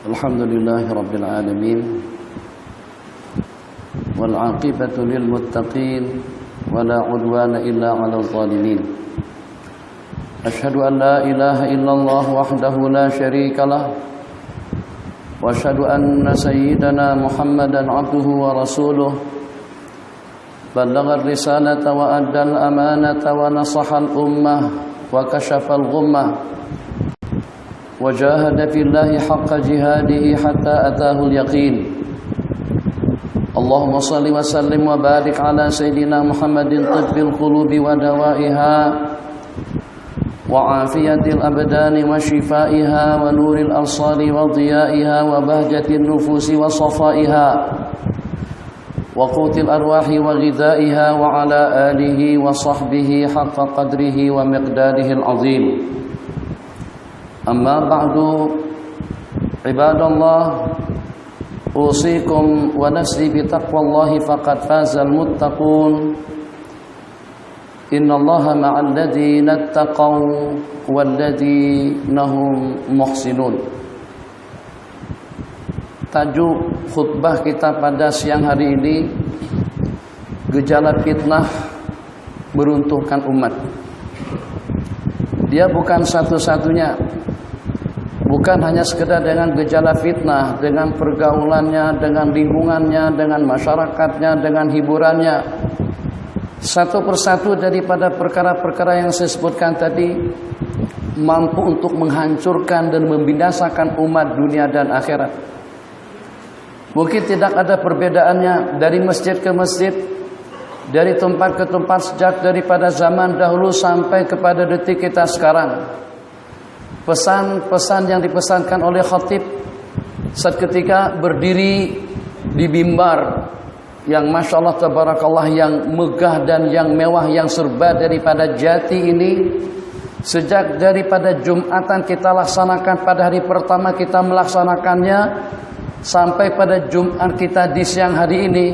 Alhamdulillahi Rabbil Alamin, wal aqibatu lil muttaqin, wala udwana illa 'alal zalimin. Asyhadu an la ilaha illallah wahdahu la syarikalah, wa asyhadu anna sayyidana Muhammadan 'abduhu wa rasuluh. Ballagha ar-risalata wa addal amanata wa nasaha al-ummah wa kashafa al-ghummah. وجاهد في الله حق جهاده حتى أتاه اليقين. اللهم صل وسلم وبارك على سيدنا محمد طب القلوب ودوائها وعافية الأبدان وشفائها ونور الأبصار وضيائها وبهجة النفوس وصفائها وقوت الأرواح وغذائها وعلى آله وصحبه حق قدره ومقداره العظيم. Amma ba'du, ibadallah, usikum wa nafsi bitaqwallahi faqad fazal muttaqun. Innallaha ma'al ladzina ittaqaw wal ladzina hum muhsinun. Tajuk khutbah kita pada siang hari ini, gejala fitnah meruntuhkan umat. Dia bukan satu-satunya, bukan hanya sekedar dengan gejala fitnah, dengan pergaulannya, dengan lingkungannya, dengan masyarakatnya, dengan hiburannya. Satu persatu daripada perkara-perkara yang saya sebutkan tadi mampu untuk menghancurkan dan membinasakan umat dunia dan akhirat. Mungkin tidak ada perbedaannya dari masjid ke masjid, dari tempat ke tempat, sejak daripada zaman dahulu sampai kepada detik kita sekarang. Pesan-pesan yang dipesankan oleh khatib saat ketika berdiri di mimbar yang Masya Allah Tabarakallah, yang megah dan yang mewah, yang serba daripada jati ini, sejak daripada Jumatan kita laksanakan, pada hari pertama kita melaksanakannya sampai pada Jumat kita di siang hari ini,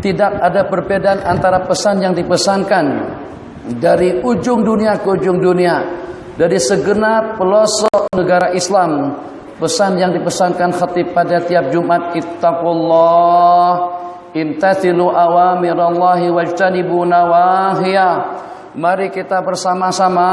tidak ada perbedaan antara pesan yang dipesankan dari ujung dunia ke ujung dunia, dari segenap pelosok negara Islam. Pesan yang dipesankan khatib pada tiap Jumat, ittaqullah, imtathilu awamirallahi wajtanibu nawahiyah. Mari kita bersama-sama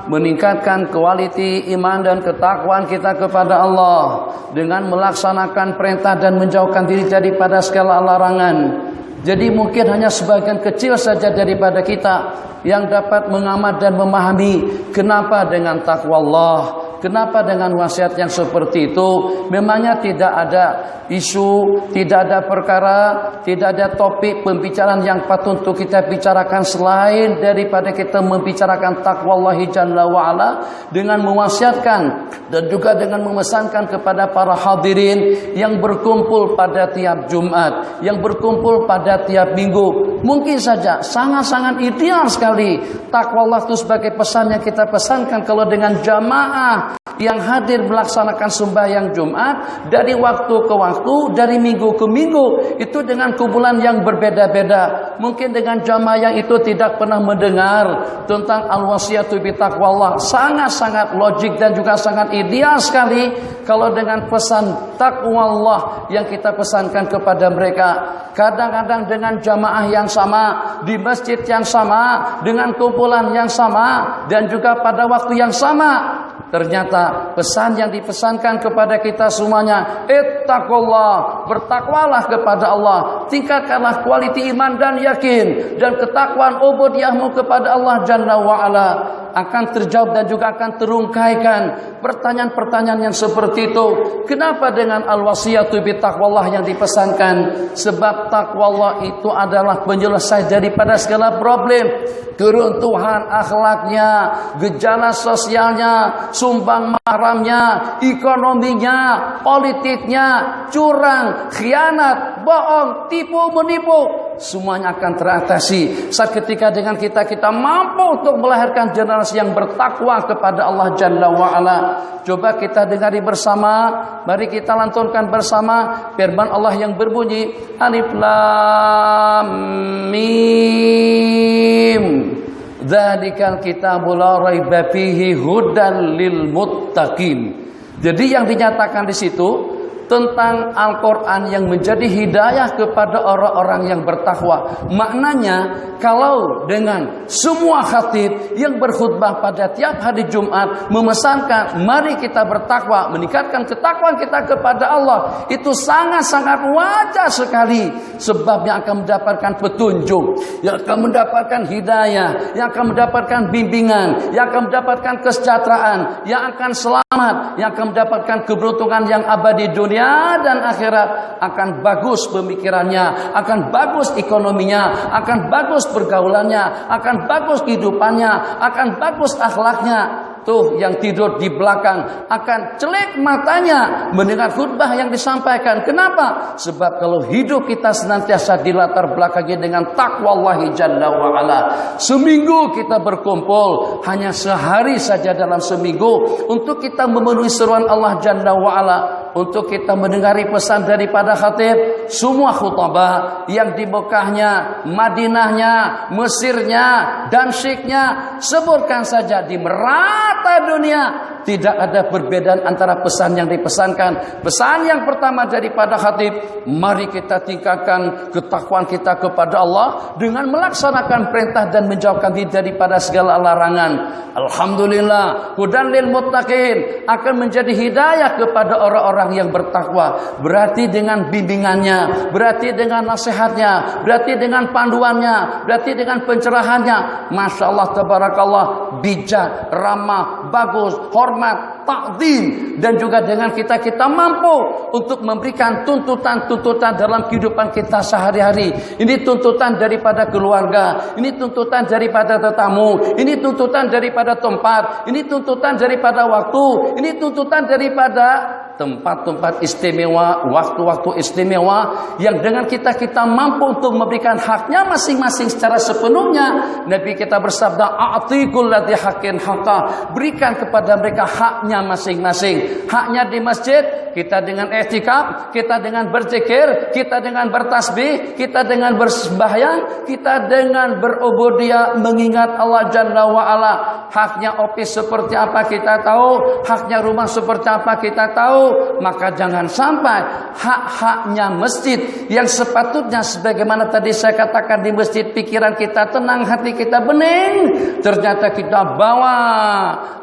meningkatkan kualiti iman dan ketakwaan kita kepada Allah dengan melaksanakan perintah dan menjauhkan diri daripada segala larangan. Jadi mungkin hanya sebagian kecil saja daripada kita yang dapat mengamat dan memahami kenapa dengan takwa Allah, kenapa dengan wasiat yang seperti itu. Memangnya tidak ada isu, tidak ada perkara, tidak ada topik pembicaraan yang patut untuk kita bicarakan selain daripada kita membicarakan takwa Allah Jalla wa'ala, dengan mewasiatkan dan juga dengan memesankan kepada para hadirin yang berkumpul pada tiap Jumat, yang berkumpul pada tiap minggu. Mungkin saja sangat-sangat ideal sekali takwa Allah itu sebagai pesan yang kita pesankan kalau dengan jamaah yang hadir melaksanakan sembahyang Jumat dari waktu ke waktu, dari minggu ke minggu, itu dengan kumpulan yang berbeda-beda. Mungkin dengan jamaah yang itu tidak pernah mendengar tentang al-wasiyatu bi taqwallah. Sangat-sangat logik dan juga sangat ideal sekali kalau dengan pesan taqwallah yang kita pesankan kepada mereka. Kadang-kadang dengan jamaah yang sama, di masjid yang sama, dengan kumpulan yang sama, dan juga pada waktu yang sama, ternyata pesan yang dipesankan kepada kita semuanya, ittaqullah, bertakwalah kepada Allah, tingkatkanlah kualiti iman dan yakin dan ketakwaan ubudiyahmu kepada Allah Jalla wa'ala. Akan terjawab dan juga akan terungkaikan pertanyaan-pertanyaan yang seperti itu. Kenapa dengan al-wasiyatu bi taqwallah yang dipesankan? Sebab taqwallah itu adalah penyelesai daripada segala problem, keruntuhan akhlaknya, gejala sosialnya, sumbang mahramnya, ekonominya, politiknya, curang, khianat, bohong, tipu menipu. Semuanya akan teratasi saat ketika dengan kita mampu untuk melahirkan generasi yang bertakwa kepada Allah Jalla wa'ala. Coba kita dengari bersama, mari kita lantunkan bersama firman Allah yang berbunyi, Alif Lam Mim, dzalikal kitabu la raiba fihi hudan lil muttaqin. Jadi yang dinyatakan di situ tentang Al-Quran yang menjadi hidayah kepada orang-orang yang bertakwa. Maknanya kalau dengan semua khatib yang berkhutbah pada tiap hari Jumat memesankan mari kita bertakwa, meningkatkan ketakwaan kita kepada Allah, itu sangat-sangat wajar sekali. Sebab yang akan mendapatkan petunjuk, yang akan mendapatkan hidayah, yang akan mendapatkan bimbingan, yang akan mendapatkan kesejahteraan, yang akan selamat, yang akan mendapatkan keberuntungan yang abadi dunia dan akhirat, akan bagus pemikirannya, akan bagus ekonominya, akan bagus pergaulannya, akan bagus kehidupannya, akan bagus akhlaknya. Tuh yang tidur di belakang akan celek matanya mendengar khutbah yang disampaikan. Kenapa? Sebab kalau hidup kita senantiasa dilatar belakangi dengan takwa Allah Jalla wa'ala. Seminggu kita berkumpul, hanya sehari saja dalam seminggu, untuk kita memenuhi seruan Allah Jalla wa'ala, untuk kita mendengari pesan daripada khatib. Semua khutbah yang di Mekahnya, Madinahnya, Mesirnya, Damsyiknya, sebutkan saja di merata dunia, tidak ada perbedaan antara pesan yang dipesankan. Pesan yang pertama daripada khatib, mari kita tingkatkan ketakwaan kita kepada Allah dengan melaksanakan perintah dan menjauhkan diri daripada segala larangan. Alhamdulillah, hudan lil muttaqin, akan menjadi hidayah kepada orang-orang yang bertakwa. Berarti dengan bimbingannya, berarti dengan nasihatnya, berarti dengan panduannya, berarti dengan pencerahannya. Masya Allah, tabarakallah, bijak, ramah, bagus, hormat, takdim. Dan juga dengan kita mampu untuk memberikan tuntutan-tuntutan dalam kehidupan kita sehari-hari. Ini tuntutan daripada keluarga, ini tuntutan daripada tetamu, ini tuntutan daripada tempat, ini tuntutan daripada waktu, ini tuntutan daripada tempat-tempat istimewa, waktu-waktu istimewa, yang dengan kita mampu untuk memberikan haknya masing-masing secara sepenuhnya. Nabi kita bersabda, a'tikul ladzi haqqin haqqa, berikan kepada mereka haknya masing-masing. Haknya di masjid, kita dengan i'tikaf, kita dengan berzikir, kita dengan bertasbih, kita dengan bersembahyang, kita dengan berubudiyah mengingat Allah Jalla wa'ala. Haknya office seperti apa kita tahu, haknya rumah seperti apa kita tahu. Maka jangan sampai hak-haknya masjid yang sepatutnya sebagaimana tadi saya katakan, di masjid pikiran kita tenang, hati kita bening, ternyata kita bawa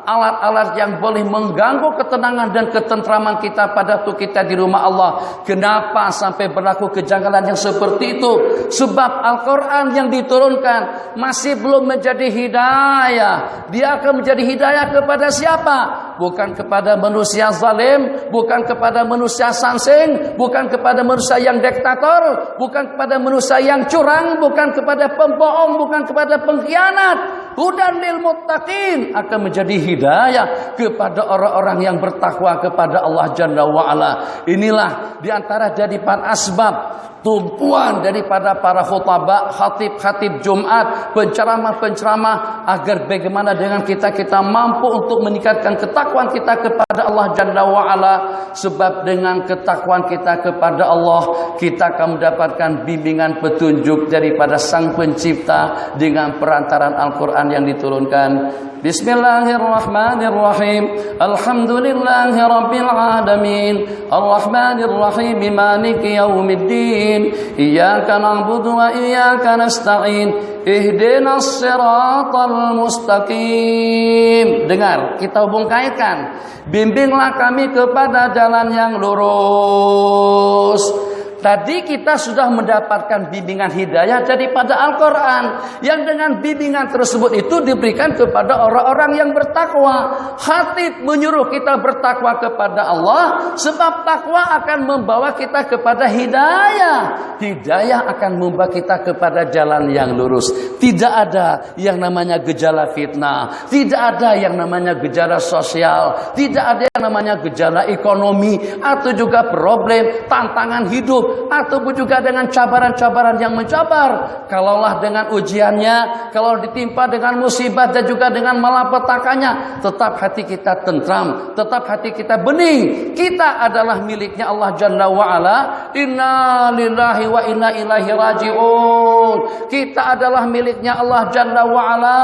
alat-alat yang boleh mengganggu ketenangan dan ketentraman kita pada waktu kita di rumah Allah. Kenapa sampai berlaku kejanggalan yang seperti itu? Sebab Al-Quran yang diturunkan masih belum menjadi hidayah. Dia akan menjadi hidayah kepada siapa? Bukan kepada manusia zalim, bukan kepada manusia sansing, bukan kepada manusia yang diktator, bukan kepada manusia yang curang, bukan kepada pembohong, bukan kepada pengkhianat. Hudan lil muttaqin, akan menjadi hidayah kepada orang-orang yang bertakwa kepada Allah Jalla wa'ala. Inilah diantara daripada asbab tumpuan daripada para khutbah, khatib-khatib Jumat, penceramah-penceramah, agar bagaimana dengan kita mampu untuk meningkatkan ketakwaan kita kepada Allah Jalla wa'ala. Sebab dengan ketakwaan kita kepada Allah, kita akan mendapatkan bimbingan petunjuk daripada Sang Pencipta dengan perantaran Al-Quran yang diturunkan. Bismillahirrahmanirrahim. Alhamdulillahi rabbil alamin. Arrahmanirrahim. Maliki yaumiddin. Iyyaka na'budu wa iyyaka nasta'in. Ihdinas siratal mustaqim. Dengar, kita hubung kaitkan. Bimbinglah kami kepada jalan yang lurus. Tadi kita sudah mendapatkan bimbingan hidayah daripada Al-Quran, yang dengan bimbingan tersebut itu diberikan kepada orang-orang yang bertakwa. Khatib menyuruh kita bertakwa kepada Allah, sebab takwa akan membawa kita kepada hidayah. Hidayah akan membawa kita kepada jalan yang lurus. Tidak ada yang namanya gejala fitnah, tidak ada yang namanya gejala sosial, tidak ada yang namanya gejala ekonomi, atau juga problem, tantangan hidup ataupun juga dengan cabaran-cabaran yang mencabar. Kalaulah dengan ujiannya, kalau ditimpa dengan musibah dan juga dengan malapetakannya, tetap hati kita tentram, tetap hati kita bening. Kita adalah miliknya Allah Jalla wa'ala. Inna lillahi wa inna ilaihi raji'un. Kita adalah miliknya Allah Jalla wa'ala,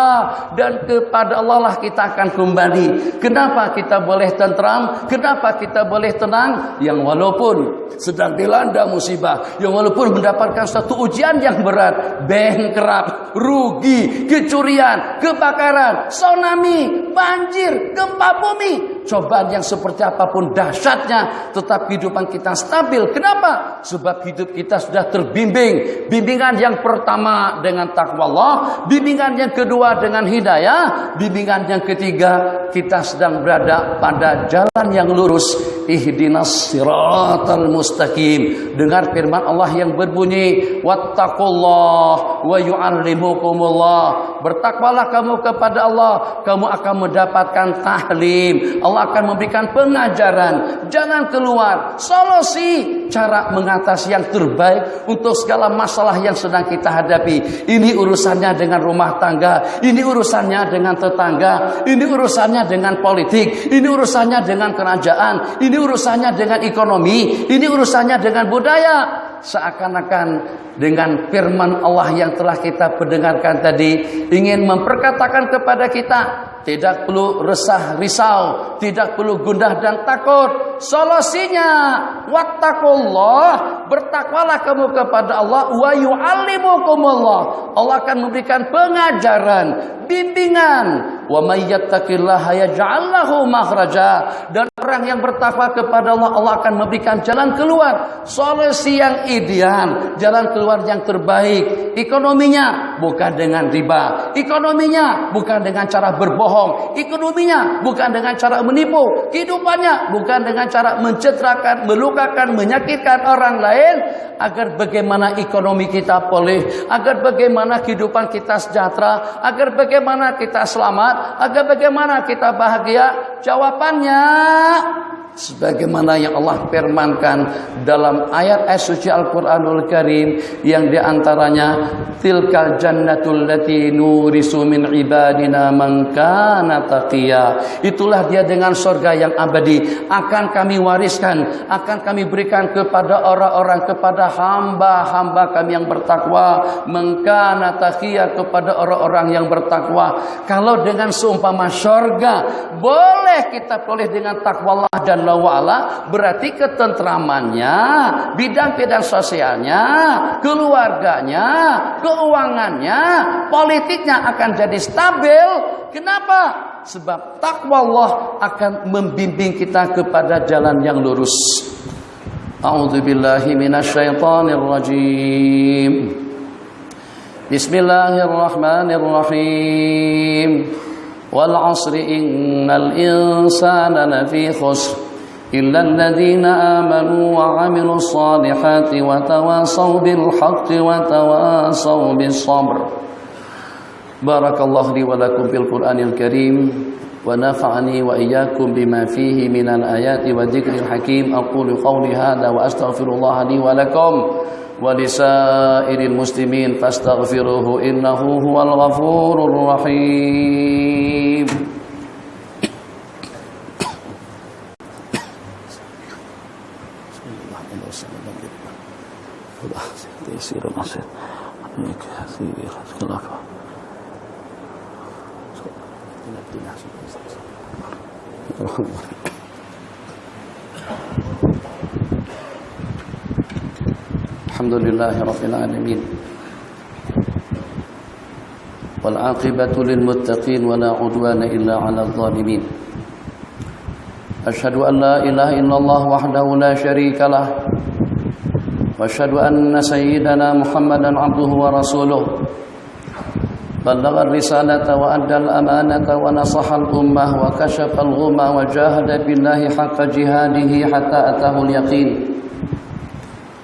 dan kepada Allah lah kita akan kembali. Kenapa kita boleh tentram? Kenapa kita boleh tenang? Yang walaupun sedang dilanda musibah, yang walaupun mendapatkan satu ujian yang berat, bankrupt, rugi, kecurian, kebakaran, tsunami, banjir, gempa bumi, cobaan yang seperti apapun dahsyatnya, tetap kehidupan kita stabil. Kenapa? Sebab hidup kita sudah terbimbing. Bimbingan yang pertama dengan takwa Allah, bimbingan yang kedua dengan hidayah, bimbingan yang ketiga kita sedang berada pada jalan yang lurus. Ihdinas siratal mustaqim. Dengar firman Allah yang berbunyi, wattaqullah wa yu'allimukumullah. Bertakwalah kamu kepada Allah, kamu akan mendapatkan tahlim. Allah akan memberikan pengajaran, jalan keluar, solusi, cara mengatasi yang terbaik untuk segala masalah yang sedang kita hadapi. Ini urusannya dengan rumah tangga, ini urusannya dengan tetangga, ini urusannya dengan politik, ini urusannya dengan kerajaan, ini urusannya dengan ekonomi, ini urusannya dengan budaya. Seakan-akan dengan firman Allah yang telah kita pendengarkan tadi ingin memperkatakan kepada kita, tidak perlu resah risau, tidak perlu gundah dan takut. Solusinya wattaqullah, bertakwalah kamu kepada Allah, wa yu'allimukumullah. Allah akan memberikan pengajaran, bimbingan. Wa may yattaqillaha yaj'al lahu makhraja. Dan orang yang bertakwa kepada Allah, Allah akan memberikan jalan keluar, solusi yang ideal, jalan keluar yang terbaik. Ekonominya bukan dengan riba, ekonominya bukan dengan cara berbohong, ekonominya bukan dengan cara menipu, kehidupannya bukan dengan cara mencetrakan, melukakan, menyakitkan orang lain. Agar bagaimana ekonomi kita pulih, agar bagaimana kehidupan kita sejahtera, agar bagaimana kita selamat, agar bagaimana kita bahagia. Jawabannya sebagaimana yang Allah firmankan dalam ayat-ayat suci Al-Quranul Karim, yang diantaranya tilkal jannatul lati nurisu min ibadina man kana taqiya. Itulah dia dengan surga yang abadi, akan kami wariskan, akan kami berikan kepada orang-orang, kepada hamba-hamba kami yang bertakwa. Man kana taqiya, kepada orang-orang yang bertakwa. Kalau dengan seumpama surga boleh kita boleh dengan takwa Allah dan wa'ala, berarti ketentramannya, bidang-bidang sosialnya, keluarganya, keuangannya, politiknya akan jadi stabil. Kenapa? Sebab takwa Allah akan membimbing kita kepada jalan yang lurus. A'udzubillahi minasyaitonir rajim. Bismillahirrahmanirrahim. Wal 'asri innal insana lafi khusr إلا الذين آمنوا وعملوا الصالحات وتواصوا بالحق وتواصوا بالصبر. بارك الله لي ولكم في القرآن الكريم ونفعني وإياكم بما فيه من الآيات والذكر الحكيم. أقول قولي هذا وأستغفر الله لي ولكم ولسائر المسلمين فاستغفروه إنه هو الغفور الرحيم. Alhamdulillahi rabbil alamin. Wal 'aqibatu lil muttaqin wa la 'udwana illa 'alal zalimin. Asyhadu an la ilaha illallah wahdahu la syarika lah. وأشهد أن سيدنا محمدا عبده ورسوله بلغ الرسالة وأدى الأمانة ونصح الأمة وكشف الغمة وجاهد بالله حق جهاده حتى أتاه اليقين.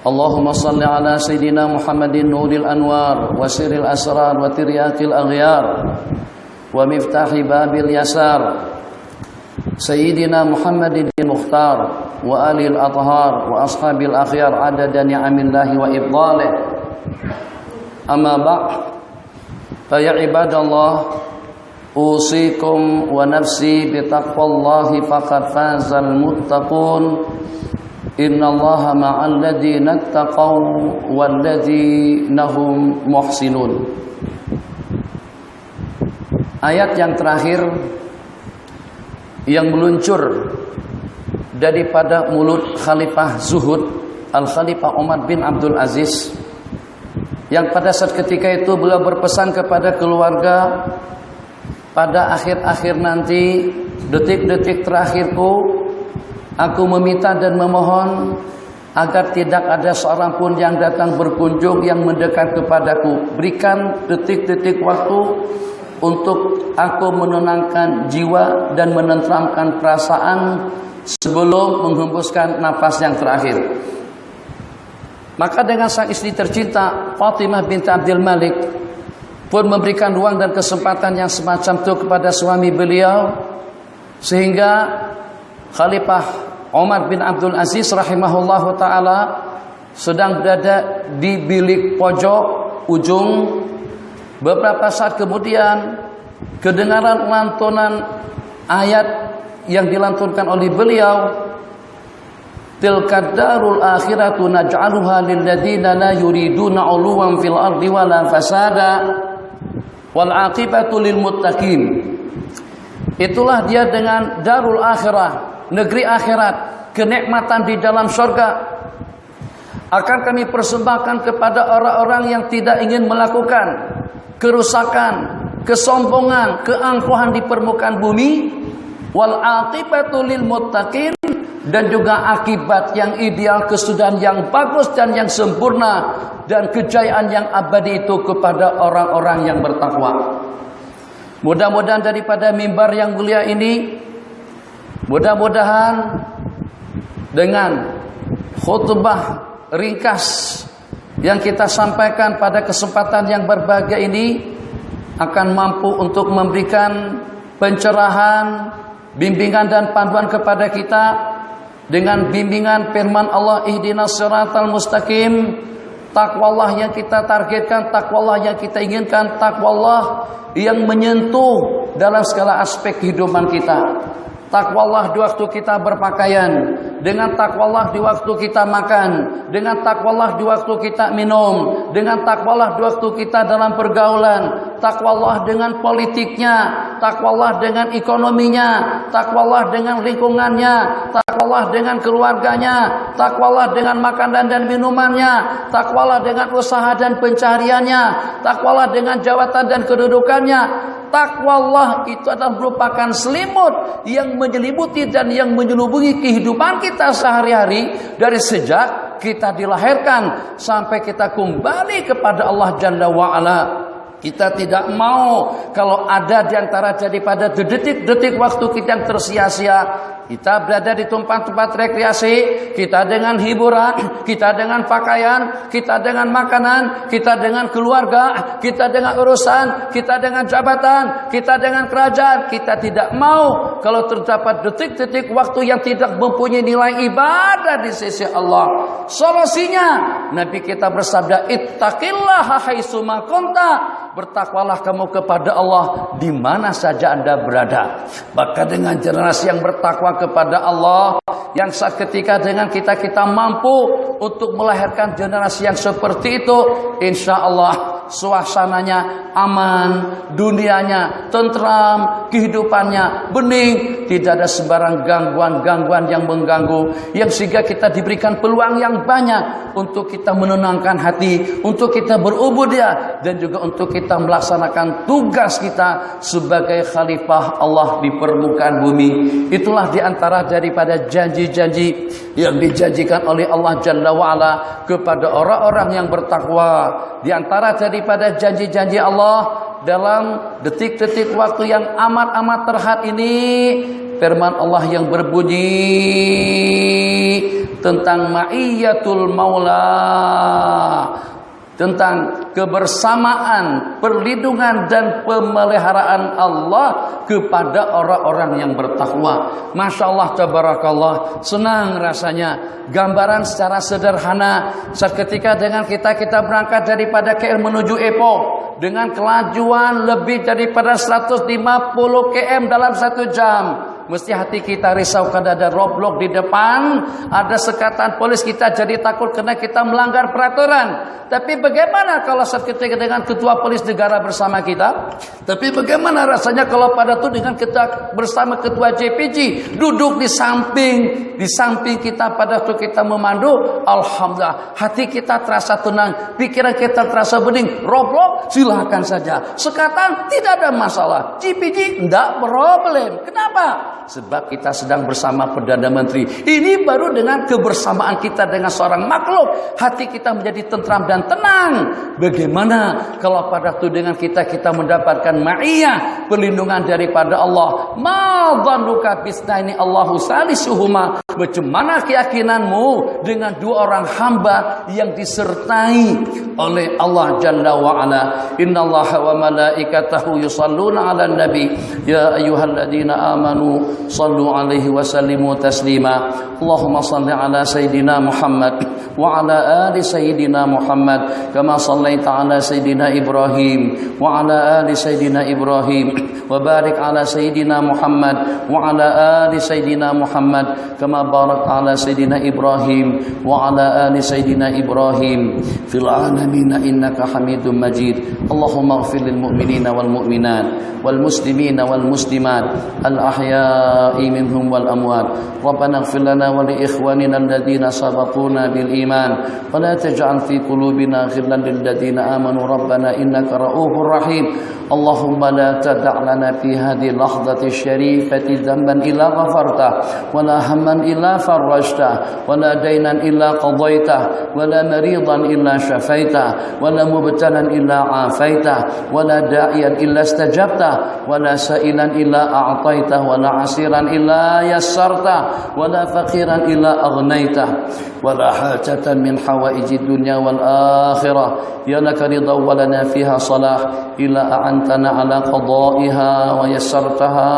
اللهم صل على سيدنا محمد نور الأنوار وسر الأسرار وترياق الأغيار ومفتاح باب اليسار سيدنا محمد المختار wa alil athhar wa ashabil akhyar adada ni'amillahi wa ibdalih. Amma ba'd, fa ya ibadallah, usikum wa nafsi bitaqwallahi faqad fazal muttaqun. Innallaha ma'al ladzina ittaqaw wal ladzina hum muhsinun. Ayat yang terakhir yang meluncur daripada mulut Khalifah Zuhud Al-Khalifah Umar bin Abdul Aziz, yang pada saat ketika itu beliau berpesan kepada keluarga, pada akhir-akhir nanti, detik-detik terakhirku, aku meminta dan memohon agar tidak ada seorang pun yang datang berkunjung yang mendekat kepadaku. Berikan detik-detik waktu untuk aku menenangkan jiwa dan menenteramkan perasaan sebelum menghembuskan nafas yang terakhir. Maka dengan sang istri tercinta Fatimah binti Abdul Malik pun memberikan ruang dan kesempatan yang semacam itu kepada suami beliau, sehingga Khalifah Umar bin Abdul Aziz rahimahullahu ta'ala sedang berada di bilik pojok ujung. Beberapa saat kemudian kedengaran lantunan ayat yang dilantunkan oleh beliau, tilkad darul akhiratu naj'aluha lil ladzina la yuriduna 'uluwan fil ardi wala fasada wal 'aqibatu lil muttaqin. Itulah dia dengan darul akhirah, negeri akhirat, kenikmatan di dalam surga akan kami persembahkan kepada orang-orang yang tidak ingin melakukan kerusakan, kesombongan, keangkuhan di permukaan bumi, wal aqibatu lil muttaqin, dan juga akibat yang ideal, kesudahan yang bagus dan yang sempurna, dan kejayaan yang abadi itu kepada orang-orang yang bertakwa. Mudah-mudahan daripada mimbar yang mulia ini, mudah-mudahan dengan khutbah ringkas yang kita sampaikan pada kesempatan yang berbahagia ini akan mampu untuk memberikan pencerahan, bimbingan dan panduan kepada kita dengan bimbingan firman Allah, ihdinas siratal mustaqim. Takwallah yang kita targetkan, takwallah yang kita inginkan, takwallah yang menyentuh dalam segala aspek kehidupan kita. Takwallah di waktu kita berpakaian, dengan takwallah di waktu kita makan, dengan takwallah di waktu kita minum, dengan takwallah di waktu kita dalam pergaulan, takwallah dengan politiknya, takwallah dengan ekonominya, takwallah dengan lingkungannya, takwallah dengan keluarganya, takwallah dengan makanan dan minumannya, takwallah dengan usaha dan pencahariannya, takwallah dengan jabatan dan kedudukannya. Takwallah itu adalah merupakan selimut yang menyelimuti dan yang menyelubungi kehidupan kita sehari-hari, dari sejak kita dilahirkan sampai kita kembali kepada Allah Jalla wa'ala. Kita tidak mau kalau ada di antara daripada detik-detik waktu kita yang tersia-sia, kita berada di tempat-tempat rekreasi, kita dengan hiburan, kita dengan pakaian, kita dengan makanan, kita dengan keluarga, kita dengan urusan, kita dengan jabatan, kita dengan kerajaan. Kita tidak mau kalau terdapat detik-detik waktu yang tidak mempunyai nilai ibadah di sisi Allah. Solusinya Nabi kita bersabda, ittaqillaha haitsuma kunta, bertakwalah kamu kepada Allah di mana saja Anda berada. Maka dengan generasi yang bertakwa kepada Allah, yang saat ketika dengan kita mampu untuk melahirkan generasi yang seperti itu, insya Allah suasananya aman, dunianya tentram, kehidupannya bening, tidak ada sembarang gangguan-gangguan yang mengganggu, yang sehingga kita diberikan peluang yang banyak untuk kita menenangkan hati, untuk kita berubudiyah, dan juga untuk kita melaksanakan tugas kita sebagai khalifah Allah di permukaan bumi. Itulah diantara daripada janji-janji yang dijanjikan oleh Allah Jalla wa'ala kepada orang-orang yang bertakwa. Di antara daripada janji-janji Allah dalam detik-detik waktu yang amat-amat terhad ini, firman Allah yang berbunyi tentang ma'iyatul maula. tentang kebersamaan, perlindungan dan pemeliharaan Allah kepada orang-orang yang bertakwa. Masya Allah, tabarakallah, senang rasanya. Gambaran secara sederhana seketika dengan kita berangkat daripada KL menuju Ipoh dengan kelajuan lebih daripada 150 km dalam 1 jam. Mesti hati kita risau karena ada roadblock di depan, ada sekatan polis, kita jadi takut karena kita melanggar peraturan. Tapi bagaimana kalau seketika dengan ketua polis negara bersama kita? Tapi bagaimana rasanya kalau pada itu dengan kita bersama ketua JPG duduk di samping kita pada waktu kita memandu? Alhamdulillah, hati kita terasa tenang, pikiran kita terasa bening. Roadblock silakan saja, sekatan tidak ada masalah, JPG tidak problem. Kenapa? Sebab kita sedang bersama Perdana Menteri. Ini baru dengan kebersamaan kita dengan seorang makhluk, hati kita menjadi tentram dan tenang. Bagaimana kalau pada waktu dengan kita mendapatkan ma'iyah, perlindungan daripada Allah? Ma dhannuka bisnaini Allahu salisuhuma. Bagaimana keyakinanmu dengan 2 orang hamba yang disertai oleh Allah Jalla wa Ala? Innallaha wa malaikatahu yusalluna 'alan nabi ya ayyuhalladzina amanu sallu alaihi wa sallimu taslima. Allahumma salli ala sayidina Muhammad wa ala ali sayidina Muhammad kama sallaita ala sayidina Ibrahim wa ala ali sayidina Ibrahim wa barik ala sayidina Muhammad wa ala ali sayidina Muhammad kama barakta ala sayidina Ibrahim wa ala ali sayidina Ibrahim fil alamin innaka Hamidum Majid. Allahumma ighfir lil mu'minina wal mu'minat wal muslimina wal muslimat al ahya'i minhum wal amwat. Rabbana ighfir lana wa li ikhwanina alladhina sabaquna bil iman wa la taj'al fi qulubina ghillan lil ladzina amanu rabbana innaka ra'ufur rahim. Allahumma la tada' lana fi hadhihi lahdhati syarifati dhanban illa ghafarta wa la hamman illa farajta wa la daynan illa qadaita wa la maridan illa shafaita wa la mubtalan illa afaita wa la da'iyan illa istajabta wa la sa'ilan illa a'taita wa la asiran illa yassarta wa la faqiran illa aghnaita wa la hajatan min hawaijid dunya wal akhirah ya laka ridha wa lana fiha salah illa a'antana ala qada'iha wa yassartaha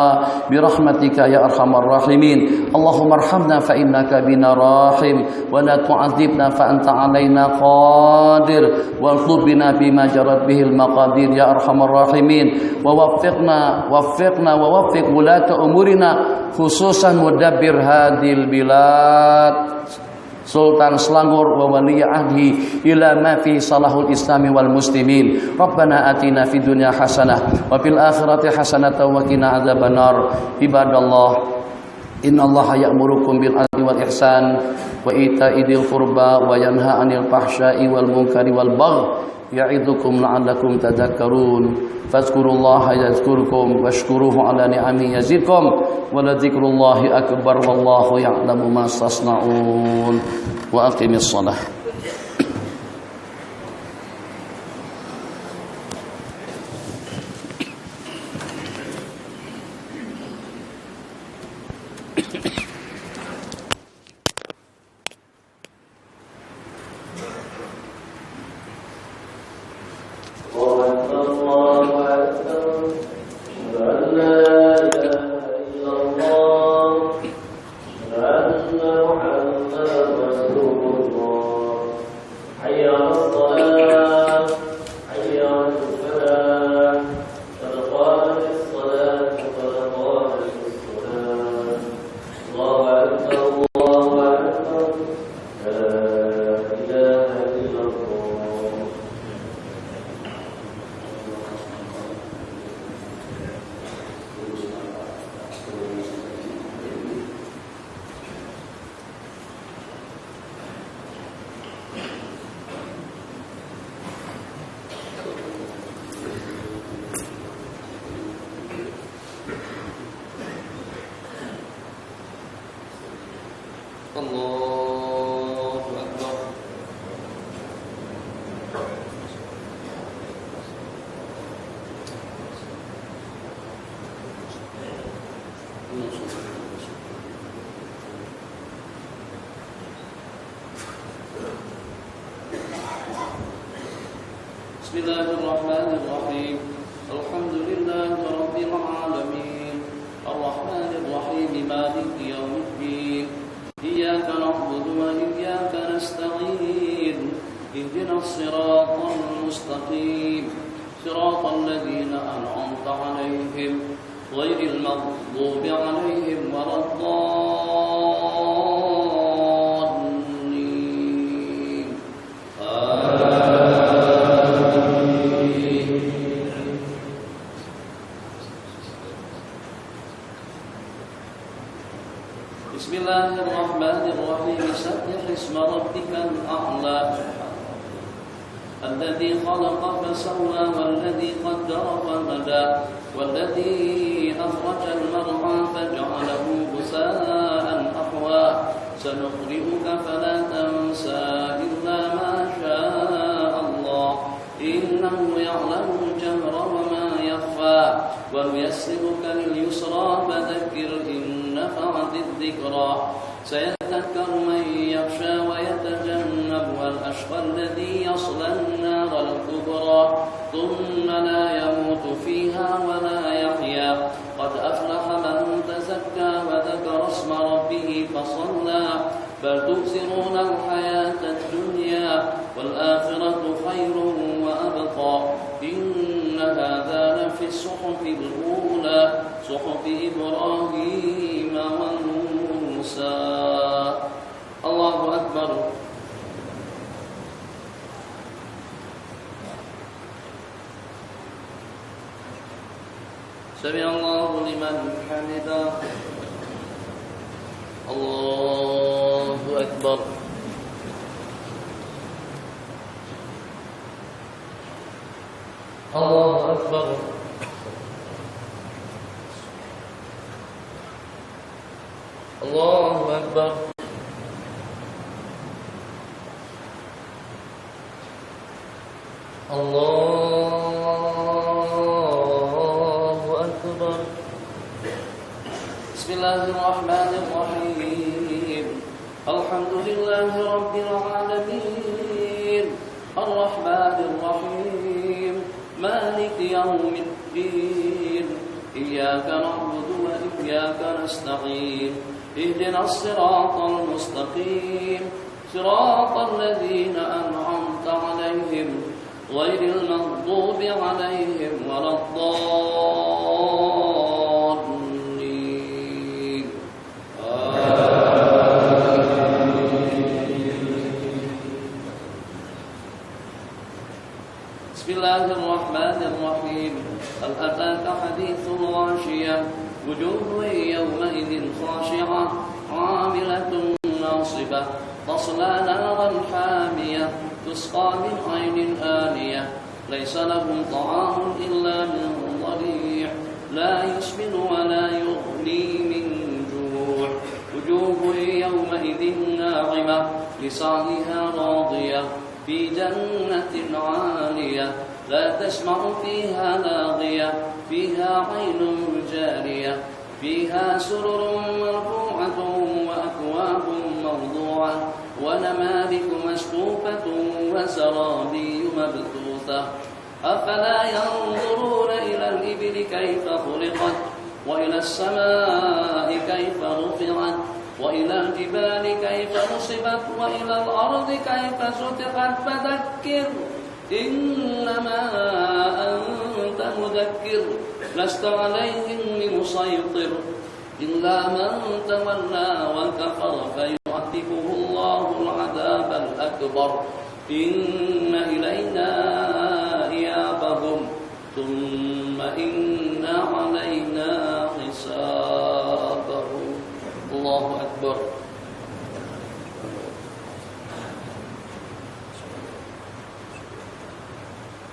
bi rahmatika ya arhamar rahimin. Allahumma arhamna fa innaka bina rahim wa la tu'adzibna fa anta alaina qadir wa tubna bima jarat bihil maqadir ya arhamar rahimin. Wa waffiqna wa waffiq wulata umurina khususan mudabbir hadil bilad Sultan Selangor wa wali ahdi ila ma fi salahul islami wal muslimin. Rabbana atina fid dunya hasanah wa fil akhirati hasanah wa qina adzabannar. Ibadallah, innallaha ya'murukum bil adli wal ihsan wa ita'i dzil qurba wa yanha 'anil fahsya'i wal munkari wal baghi ya'idzukum la'allakum tadhakkarun. Fadhkurullaha yadhkurkum washkuruhu 'ala ni'amihi yazidkum wa la dzikrullahi akbar wallahu ya'lamu ma tasna'un. Wa aqimis shalah. Allahu Akbar. Bismillahirrahmanirrahim. Alhamdulillahi rabbil alamin. Arrahmanir rahim. Maliki yaumiddin. Iyyaka na'budu wa iyyaka nasta'in. Ihdinas siratal mustaqim. Siratal ladzina an'amta 'alaihim ghairil maghdubi 'alaihim waladdallin. Bismillahirrahmanirrahim. Sabbih isma rabbikal a'la. Alladzi khalaqa fasawwa walladzi qaddara fahada walladzi akhrajal mar'a faj'alahu ghusaa'an ahwa. Sanuqri'uka fala tansa illa ma sha'a Allah. Innahu ya'lamul jahra wa ma yakhfa. Wa nuyassiruka lil yusra fadhakkir in nafa'atid dhikra. سيذكر من يخشى ويتجنبها الأشقى الذي يصلى النار الكبرى ثم لا يموت فيها ولا يحيا قد أفلح من تزكى وذكر اسم ربه فصلى بل تؤثرون الحياة الدنيا والآخرة خير وأبقى إن هذا لفي الصحف الأولى صحف إبراهيم وموسى. الله أكبر. سمع الله لمن حمده. الله أكبر. الله أكبر. الله أكبر. الله أكبر. بسم الله الرحمن الرحيم. الحمد لله رب العالمين الرحمن الرحيم مالك يوم الدين إياك نعبد وإياك نستعين اهدنا الصراط المستقيم صراط الذين أنعمت عليهم غير المغضوب عليهم ولا الضالين. بسم الله الرحمن الرحيم. هل أتاك حديث الغاشية وجوه يومئذ خاشعة عاملة ناصبة تصلى نارا حامية تسقى من عين آنية ليس لهم طعام إلا من ضريع لا يسمن ولا يغني من جوع وجوه يومئذ ناعمة لسعيها راضية في جنة عالية لا تسمع فيها لاغية فيها عين جارية فيها سرر مرفوعة وأكواب موضوعة ونمارق مسكوبة وزرابي مبثوثة أفلا ينظرون إلى الإبل كيف خلقت وإلى السماء كيف رفعت وإلى الجبال كيف نصبت وإلى الأرض كيف سطحت فذكر إنما أنت مذكر لست عليهم بمسيطر إلا من تولى وكفر فيعذبه الله العذاب الأكبر إن إلينا إيابهم ثم إن علينا حسابهم. الله أكبر.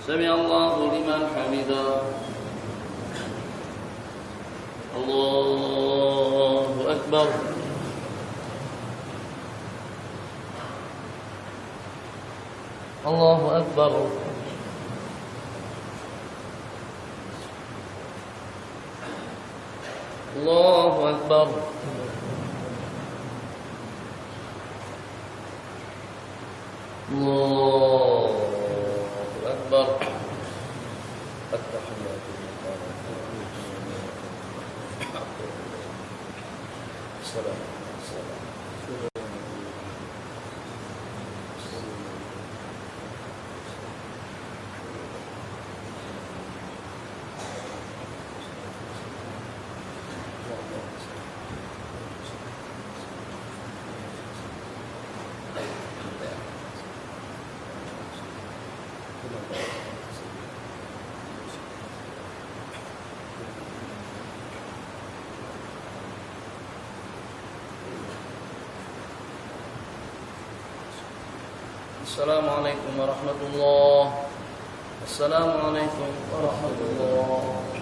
سمع الله لمن حمده. الله أكبر. الله أكبر. الله أكبر. الله أكبر. أكبر التحيات لله السلام Assalamualaikum warahmatullahi wabarakatuh. Assalamualaikum warahmatullahi wabarakatuh.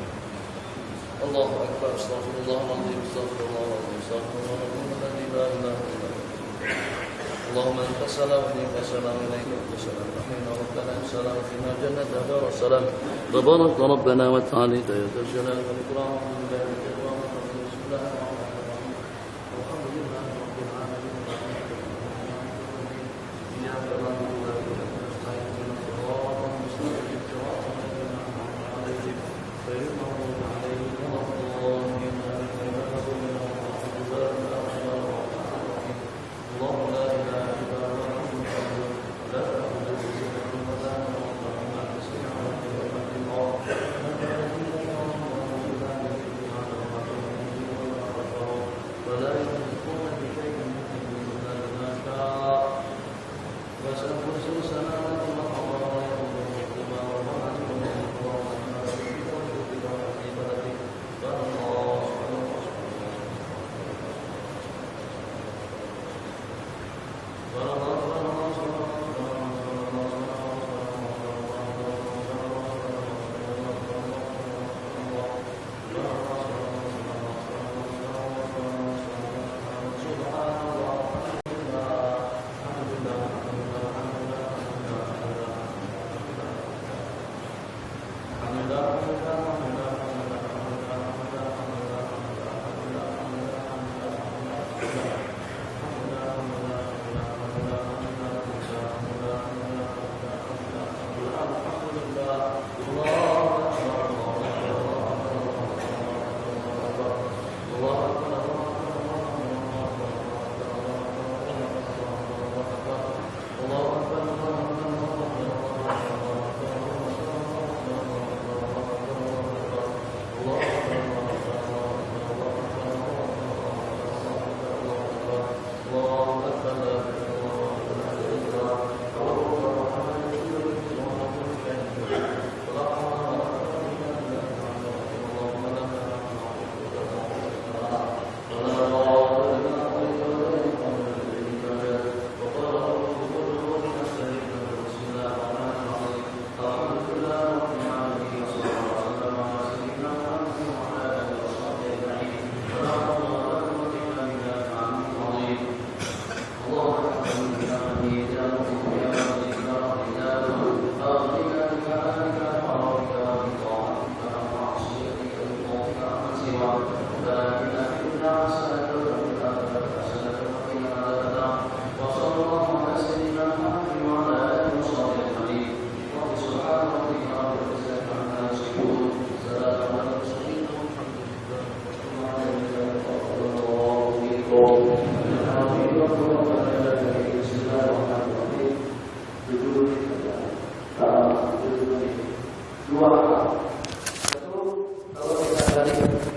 Allahu akbar. Astaghfirullahaladzim. Astaghfirullahaladzim. Astaghfirullahaladzim. La ilaha illallah. Allahumma anta salam wa minka salam wa ilayka salam. Rahimna rabbana salam wa fina jannata dar salam. Tabarak rabbana wa ta'ala ya dzal jalali wal ikram. Bismillahirrahmanirrahim.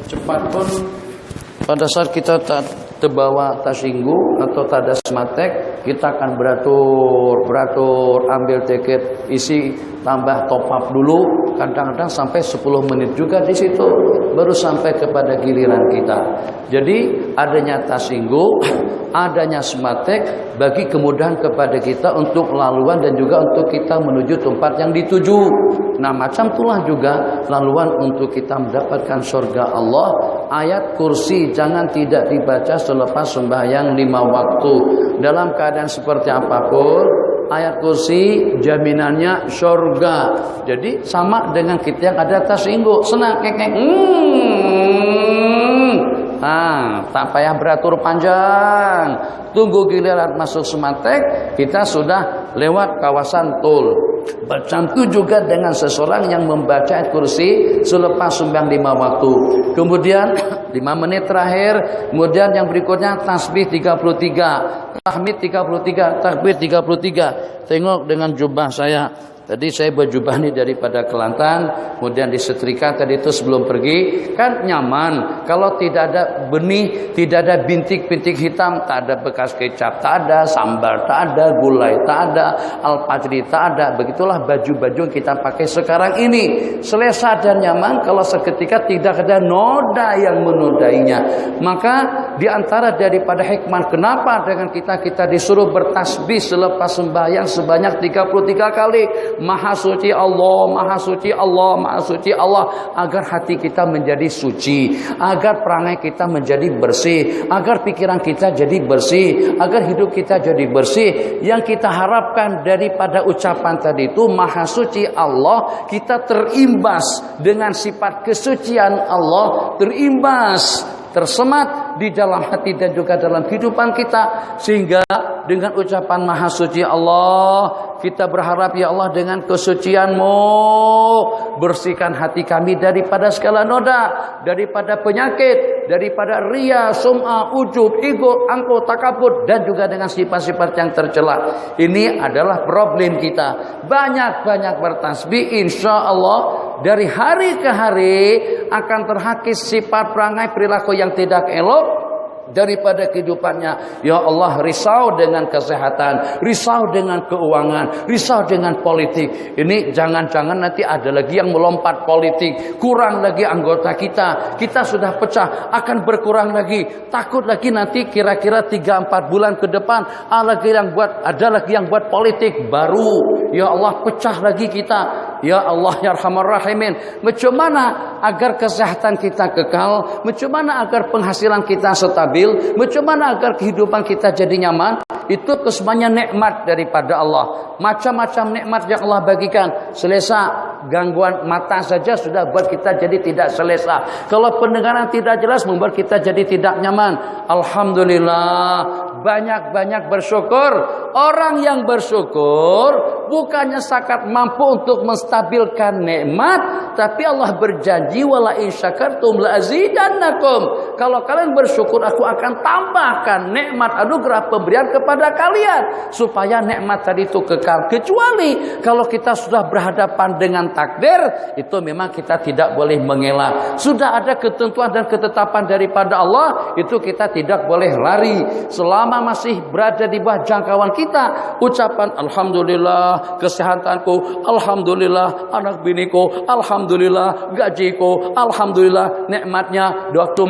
Cepat pun pada saat kita terbawa tersinggung atau tak ada sematek, kita akan beratur, ambil tiket, isi, tambah top up dulu, kadang-kadang sampai 10 menit juga di situ, baru sampai kepada giliran kita. Jadi adanya tersinggung, adanya sematek bagi kemudahan kepada kita untuk laluan dan juga untuk kita menuju tempat yang dituju. Nah, macam itulah juga laluan untuk kita mendapatkan surga Allah. Ayat kursi jangan tidak dibaca selepas sembahyang 5 waktu. Dalam keadaan seperti apapun, ayat kursi jaminannya surga. Jadi sama dengan kita yang ada tersinggung, senang kekek. Tak payah beratur panjang. Tunggu giliran masuk sematek, kita sudah lewat kawasan tol. Bercantu juga dengan seseorang yang membaca ayat kursi selepas sembahyang 5 waktu. Kemudian 5 menit terakhir, kemudian yang berikutnya tasbih 33, tahmid 33, takbir 33. Tengok dengan jubah saya. Tadi saya berjubah ini daripada Kelantan, kemudian disetrika tadi itu sebelum pergi. Kan nyaman. Kalau tidak ada benih, tidak ada bintik-bintik hitam, tak ada bekas kecap, tak ada sambal, tak ada gulai, tak ada alpacri, tak ada. Begitulah baju-baju yang kita pakai sekarang ini. Selesa dan nyaman kalau seketika tidak ada noda yang menodainya. Maka diantara daripada hikmah kenapa dengan kita disuruh bertasbih selepas sembahyang sebanyak 33 kali. Maha suci Allah, Maha suci Allah, Maha suci Allah, agar hati kita menjadi suci, agar perangai kita menjadi bersih, agar pikiran kita jadi bersih, agar hidup kita jadi bersih. Yang kita harapkan daripada ucapan tadi itu Maha suci Allah, kita terimbas dengan sifat kesucian Allah, terimbas, tersemat di dalam hati dan juga dalam kehidupan kita. Sehingga dengan ucapan Maha suci Allah, kita berharap ya Allah dengan kesucian-Mu bersihkan hati kami daripada segala noda, daripada penyakit, daripada riya, sum'ah, ujub, ego, angkuh, takabur, dan juga dengan sifat-sifat yang tercela. Ini adalah problem kita. Banyak-banyak bertasbih, insya Allah dari hari ke hari akan terhakis sifat perangai perilaku yang tidak elok daripada kehidupannya. Ya Allah, risau dengan kesehatan, risau dengan keuangan, risau dengan politik. Ini jangan-jangan nanti ada lagi yang melompat politik, kurang lagi anggota kita. Kita sudah pecah, akan berkurang lagi. Takut lagi nanti kira-kira 3-4 bulan ke depan ada lagi yang buat politik baru. Ya Allah, pecah lagi kita. Ya Allah ya Arhamar Rahimin, macam mana agar kesehatan kita kekal, macam mana agar penghasilan kita stabil, macam mana agar kehidupan kita jadi nyaman. Itu kesemuanya nikmat daripada Allah. Macam-macam nikmat yang Allah bagikan. Selesa, gangguan mata saja sudah buat kita jadi tidak selesa. Kalau pendengaran tidak jelas membuat kita jadi tidak nyaman. Alhamdulillah, banyak-banyak bersyukur. Orang yang bersyukur bukannya zakat mampu untuk menstabilkan nikmat, tapi Allah berjanji wala in syakartum la azidannakum. Kalau kalian bersyukur, aku akan tambahkan nikmat anugerah pemberian kepada kalian supaya nikmat tadi itu kekal. Kecuali kalau kita sudah berhadapan dengan takdir, itu memang kita tidak boleh mengelak. Sudah ada ketentuan dan ketetapan daripada Allah, itu kita tidak boleh lari. Selama masih berada di bawah jangkauan kita, ucapan alhamdulillah kesehatanku, alhamdulillah anak biniku, alhamdulillah gajiku, alhamdulillah nikmatnya waktu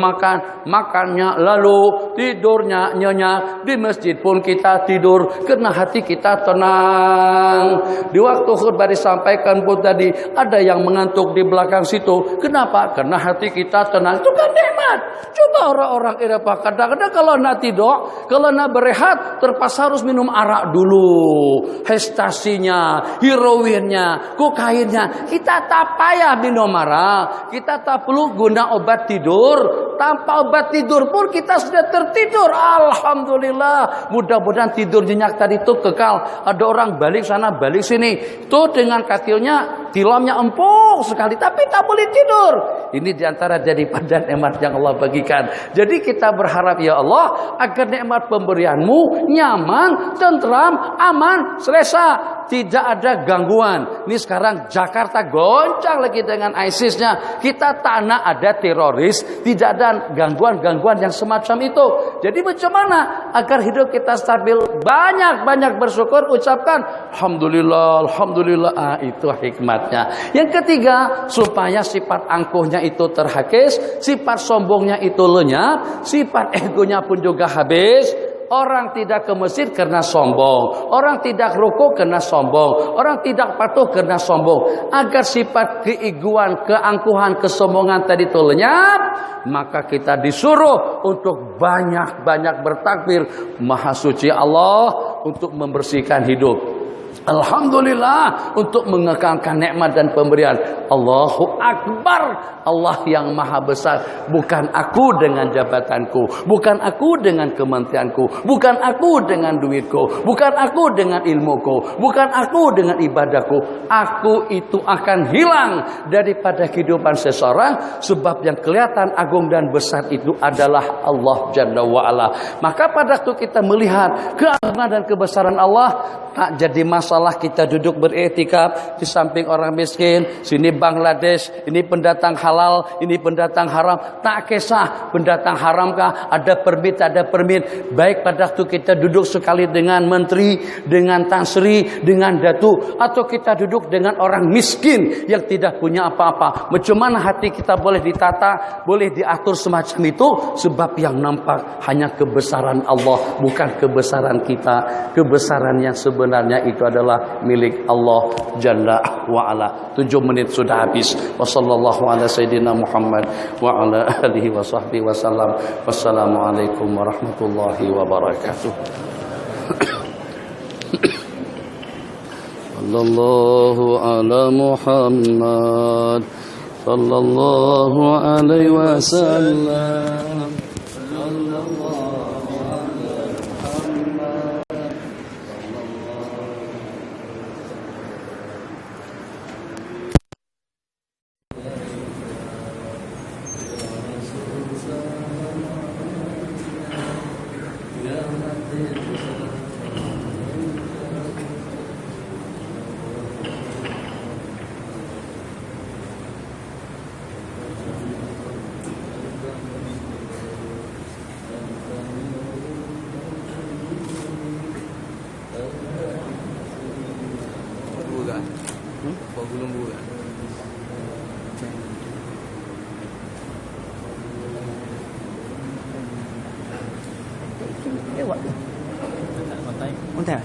makannya, lalu tidurnya nyenyak. Di masjid pun kita tidur karena hati kita tenang. Di waktu khutbah disampaikan pun tadi ada yang mengantuk di belakang situ. Kenapa? Karena hati kita tenang. Itu kan nikmat. Coba orang-orang Eropa kadang-kadang kalau nak tidur, kalau nak berehat, terpaksa harus minum arak dulu, ekstasinya, heroinnya, kokainnya. Kita tak payah minum arak, kita tak perlu guna obat tidur. Tanpa obat tidur pun kita sudah tertidur. Alhamdulillah. Mudah-mudahan tidur nyenyak tadi itu kekal. Ada orang balik sana balik sini, itu dengan katilnya, tilamnya empuk sekali, tapi tak boleh tidur. Ini diantara daripada nikmat yang Allah bagikan. Jadi kita berharap ya Allah agar nikmat pemberianmu nyaman, tentram, aman, selesa, tidak ada gangguan. Ini sekarang Jakarta goncang lagi dengan ISIS-nya. Kita tak nak ada teroris, tidak ada gangguan-gangguan yang semacam itu. Jadi macam mana agar hidup kita stabil? Banyak-banyak bersyukur, ucapkan alhamdulillah, alhamdulillah. Itu hikmatnya. Yang ketiga, supaya sifat angkuhnya itu terhakis, sifat sombongnya itu lenyap, sifat egonya pun juga habis. Orang tidak ke masjid karena sombong, orang tidak rukuk karena sombong, orang tidak patuh karena sombong. Agar sifat keegoan, keangkuhan, kesombongan tadi itu lenyap, maka kita disuruh untuk banyak-banyak bertakbir Maha Suci Allah untuk membersihkan hidup. Alhamdulillah untuk mengekalkan nikmat dan pemberian. Allahu Akbar. Allah yang maha besar. Bukan aku dengan jabatanku, bukan aku dengan kementerianku, bukan aku dengan duitku, bukan aku dengan ilmuku, bukan aku dengan ibadahku. Aku itu akan hilang daripada kehidupan seseorang, sebab yang kelihatan agung dan besar itu adalah Allah Jalla wa'ala. Maka pada waktu kita melihat keagungan dan kebesaran Allah, tak jadi masalah kita duduk beriktikaf di samping orang miskin, sini Bangladesh, ini pendatang halal, ini pendatang haram. Tak kisah pendatang haramkah, ada permit, ada permit. Baik pada waktu kita duduk sekali dengan menteri, dengan Tan Sri, dengan Datu, atau kita duduk dengan orang miskin yang tidak punya apa-apa. Macam mana hati kita boleh ditata, boleh diatur semacam itu? Sebab yang nampak hanya kebesaran Allah, bukan kebesaran kita. Kebesaran yang sebenarnya itu adalah milik Allah Jalla wa'ala. 7 menit sudah habis. Wassallallahu ala sayyidina Muhammad wa ala alihi wa sahbihi wasallam. Wassalamualaikum warahmatullahi wabarakatuh. Sallallahu ala Muhammad sallallahu alaihi wasallam. Lembu kan? Lewat. Montai.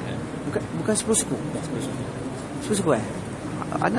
Bukan 10 suku. 10 suku. 10 suku eh? Ada